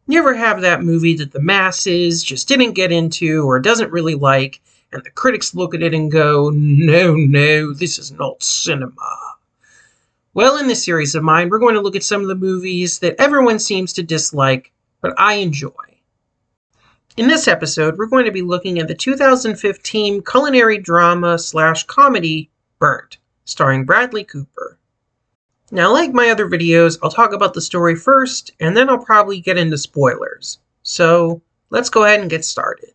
You ever have that movie that the masses just didn't get into or doesn't really like, and the critics look at it and go, no, no, this is not cinema? Well, in this series of mine, we're going to look at some of the movies that everyone seems to dislike, but I enjoy. In this episode, we're going to be looking at the 2015 culinary drama/comedy Burnt, starring Bradley Cooper. Now, like my other videos, I'll talk about the story first, and then I'll probably get into spoilers. So, let's go ahead and get started.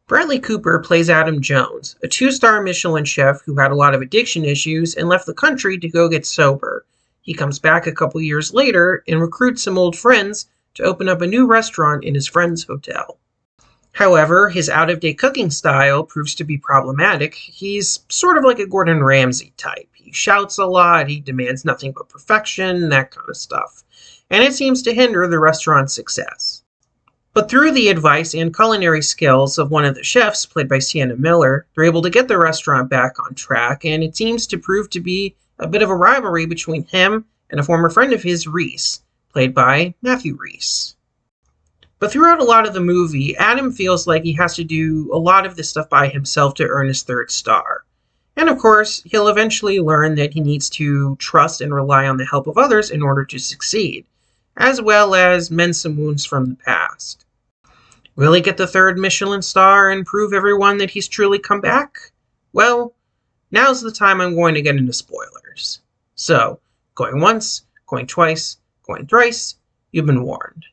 Bradley Cooper plays Adam Jones, a 2-star Michelin chef who had a lot of addiction issues and left the country to go get sober. He comes back a couple years later and recruits some old friends to open up a new restaurant in his friend's hotel. However, his out-of-date cooking style proves to be problematic. He's sort of like a Gordon Ramsay type. He shouts a lot, he demands nothing but perfection, that kind of stuff. And it seems to hinder the restaurant's success. But through the advice and culinary skills of one of the chefs, played by Sienna Miller, they're able to get the restaurant back on track, and it seems to prove to be a bit of a rivalry between him and a former friend of his, Reese, played by Matthew Rhys. But throughout a lot of the movie, Adam feels like he has to do a lot of this stuff by himself to earn his 3rd star. And of course, he'll eventually learn that he needs to trust and rely on the help of others in order to succeed, as well as mend some wounds from the past. Will he get the 3rd Michelin star and prove everyone that he's truly come back? Well, now's the time I'm going to get into spoilers. So, going once, going twice, going thrice, you've been warned.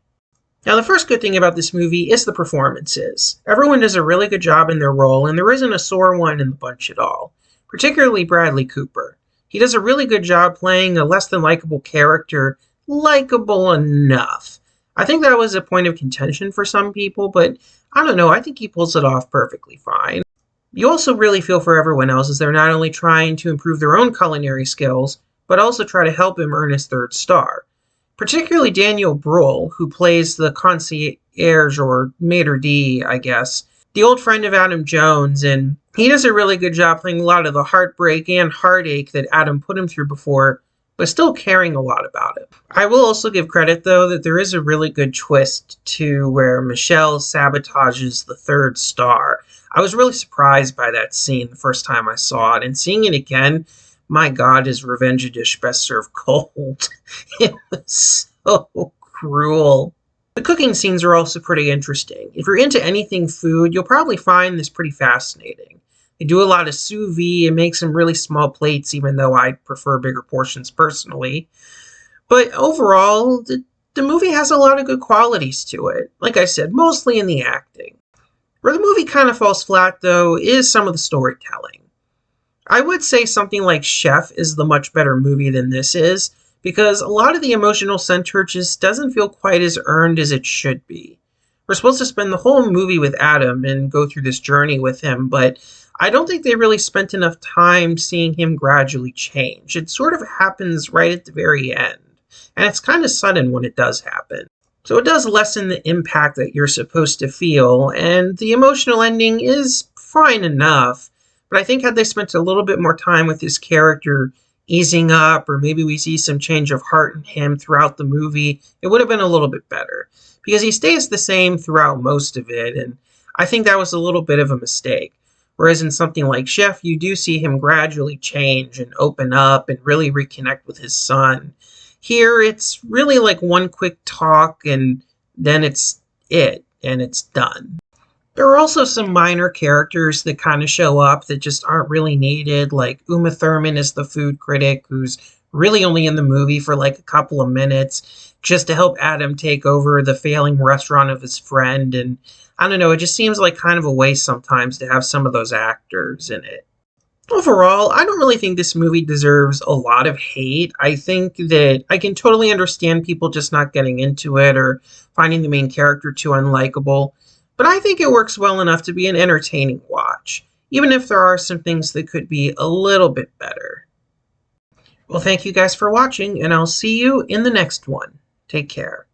Now, the first good thing about this movie is the performances. Everyone does a really good job in their role, and there isn't a sore one in the bunch at all. Particularly Bradley Cooper. He does a really good job playing a less than likable character, likable enough. I think that was a point of contention for some people, but I don't know, I think he pulls it off perfectly fine. You also really feel for everyone else as they're not only trying to improve their own culinary skills, but also try to help him earn his 3rd star. Particularly Daniel Bruhl, who plays the concierge, or maitre d', I guess, the old friend of Adam Jones, and he does a really good job playing a lot of the heartbreak and heartache that Adam put him through before, but still caring a lot about it. I will also give credit, though, that there is a really good twist to where Michelle sabotages the 3rd star. I was really surprised by that scene the first time I saw it, and seeing it again, my God, is revenge a dish best served cold. It was so cruel. The cooking scenes are also pretty interesting. If you're into anything food, you'll probably find this pretty fascinating. They do a lot of sous vide and make some really small plates, even though I prefer bigger portions personally. But overall, the movie has a lot of good qualities to it. Like I said, mostly in the acting. Where the movie kind of falls flat, though, is some of the storytelling. I would say something like Chef is the much better movie than this is, because a lot of the emotional center just doesn't feel quite as earned as it should be. We're supposed to spend the whole movie with Adam and go through this journey with him, but I don't think they really spent enough time seeing him gradually change. It sort of happens right at the very end, and it's kind of sudden when it does happen. So it does lessen the impact that you're supposed to feel, and the emotional ending is fine enough, but I think had they spent a little bit more time with his character easing up, or maybe we see some change of heart in him throughout the movie, it would have been a little bit better. Because he stays the same throughout most of it, and I think that was a little bit of a mistake. Whereas in something like Chef, you do see him gradually change and open up and really reconnect with his son. Here, it's really like one quick talk, and then it's it, and it's done. There are also some minor characters that kind of show up that just aren't really needed, like Uma Thurman is the food critic, who's really only in the movie for like a couple of minutes, just to help Adam take over the failing restaurant of his friend, and I don't know, it just seems like kind of a waste sometimes to have some of those actors in it. Overall, I don't really think this movie deserves a lot of hate. I think that I can totally understand people just not getting into it or finding the main character too unlikable. But I think it works well enough to be an entertaining watch, even if there are some things that could be a little bit better. Well, thank you guys for watching, and I'll see you in the next one. Take care.